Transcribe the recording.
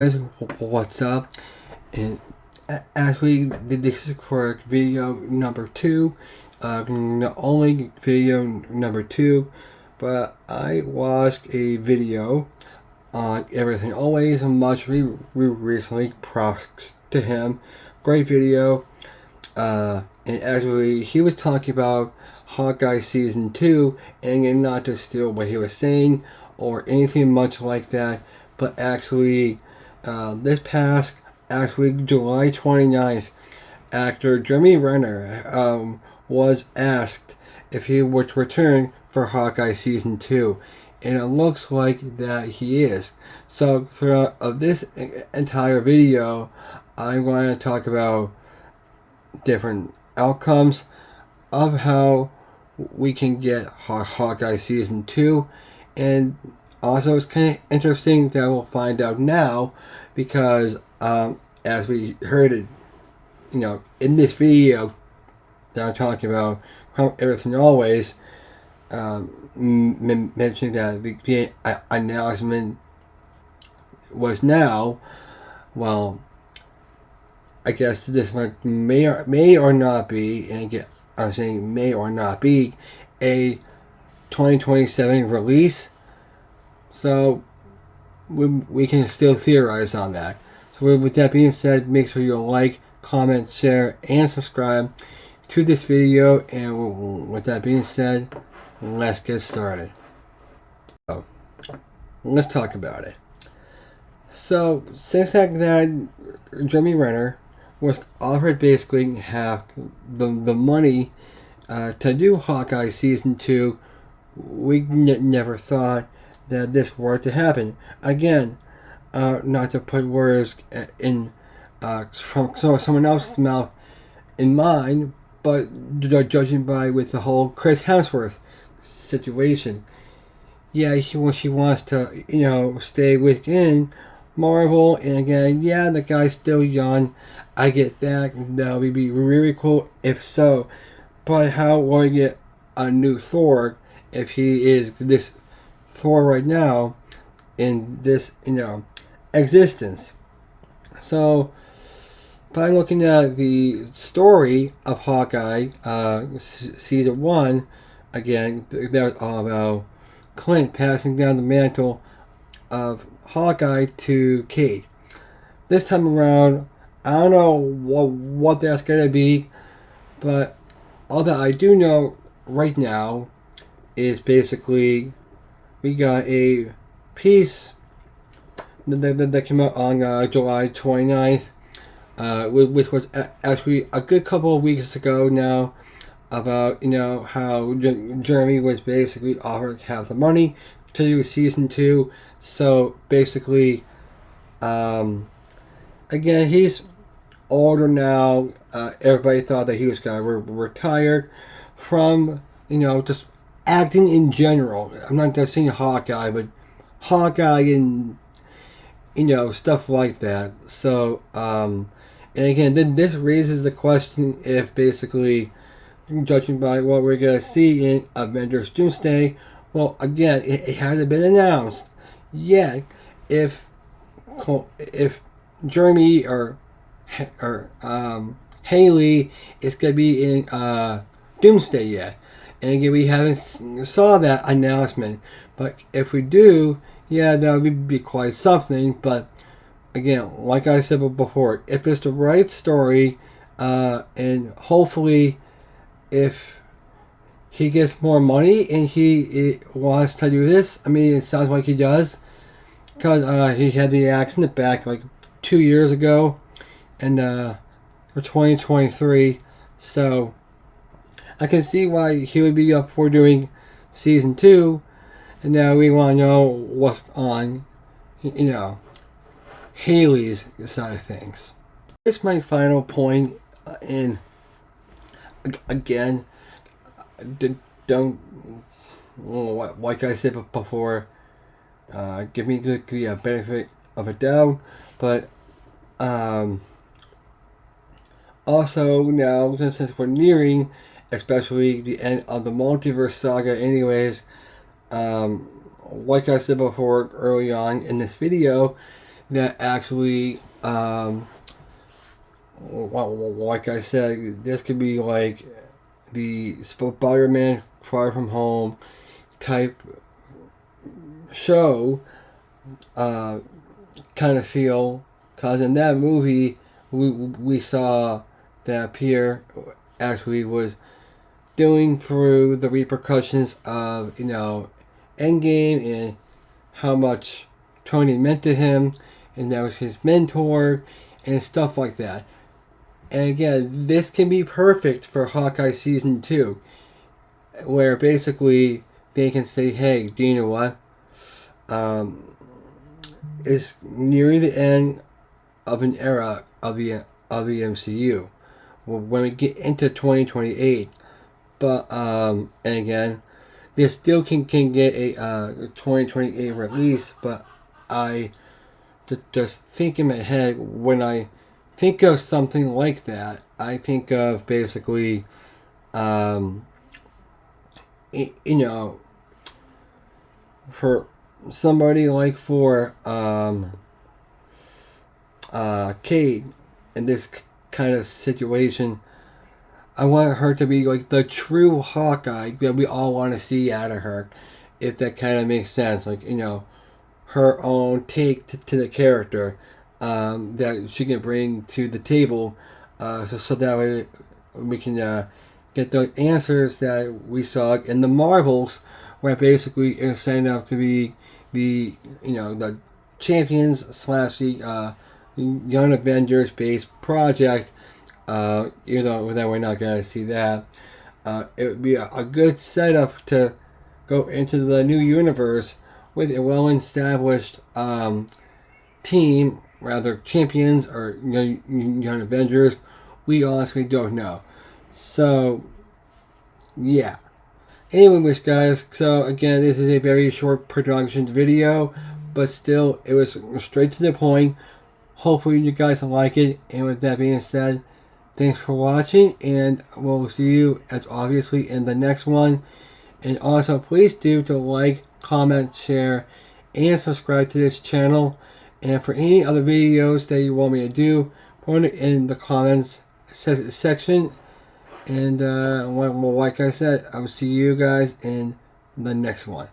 Guys, what's up? And as we did this is for video number 2, not only video number 2, but I watched a video on Everything Always much recently. Props to him, great video. And actually, he was talking about Hawkeye season 2, and not to steal what he was saying or anything much like that, but actually this past, actually July 29th, actor Jermey Rennier was asked if he would return for Hawkeye Season 2. And it looks like that he is. So throughout this entire video, I'm going to talk about different outcomes of how we can get Hawkeye Season 2. And also, it's kind of interesting that we'll find out now because, as we heard it, in this video that I'm talking about, Everything Always, mentioning that the announcement was now. Well, I guess this may or not be, and again, I'm saying may or not be, a 2027 release. So we can still theorize on that. So with that being said, make sure you like, comment, share, and subscribe to this video. And with that being said, let's get started. So let's talk about it. So since that Jermey Renner was offered basically half the money to do Hawkeye Season 2, we never thought that this were to happen. Again, not to put words in from someone else's mouth in mine, but judging by with the whole Chris Hemsworth situation. Yeah, she wants to, stay within Marvel, and again, yeah, the guy's still young. I get that. That would be really cool if so. But how will we get a new Thor if he is this Thor right now in this, existence? So, by looking at the story of Hawkeye, season 1, again, that was all about Clint passing down the mantle of Hawkeye to Kate. This time around, I don't know what that's gonna be, but all that I do know right now is basically we got a piece that came out on July 29th, which was actually a good couple of weeks ago now, about how Jeremy was basically offered half the money to do season 2. So basically, again, he's older now. Everybody thought that he was gonna retire from just acting in general. I'm not just saying Hawkeye, but Hawkeye and stuff like that. So and again, then this raises the question if basically, judging by what we're gonna see in Avengers Doomsday, well, again, it hasn't been announced yet if Jeremy or Haley is gonna be in Doomsday yet. And again, we haven't saw that announcement. But if we do, yeah, that would be quite something. But again, like I said before, if it's the right story, and hopefully, if he gets more money and he wants to do this, I mean, it sounds like he does, because he had the accident back like 2 years ago, and for 2023, so I can see why he would be up for doing season 2, and now we want to know what's on, Haley's side of things. Here's my final point, and again, don't, like I said before, give me the benefit of a doubt, but also now, since we're nearing, especially the end of the multiverse saga anyways, like I said before early on in this video, that actually, like I said, this could be like the Spider-Man Far From Home type show kind of feel, because in that movie we saw that Peter actually was dealing through the repercussions of, Endgame and how much Tony meant to him, and that was his mentor and stuff like that. And again, this can be perfect for Hawkeye season 2, where basically they can say, hey, do you know what? It's nearing the end of an era of the MCU. When we get into 2028, but and again, they still can get a 2028 release. But I just think in my head, when I think of something like that, I think of basically, for somebody like for Kate in this kind of situation, I want her to be like the true Hawkeye that we all want to see out of her, if that kind of makes sense. Like, her own take to the character that she can bring to the table, so that way we can get the answers that we saw in the Marvels, where basically it's set up to be the champions slash the Young Avengers based project. Even though that we're not going to see that, it would be a good setup to go into the new universe with a well-established team, rather champions or Young Avengers. We honestly don't know. So, yeah. Anyways, guys, so again, this is a very short production video, but still, it was straight to the point. Hopefully, you guys will like it. And with that being said, thanks for watching, and we'll see you, as obviously, in the next one. And also, please do to like, comment, share, and subscribe to this channel. And for any other videos that you want me to do, put it in the comments section. And like I said, I will see you guys in the next one.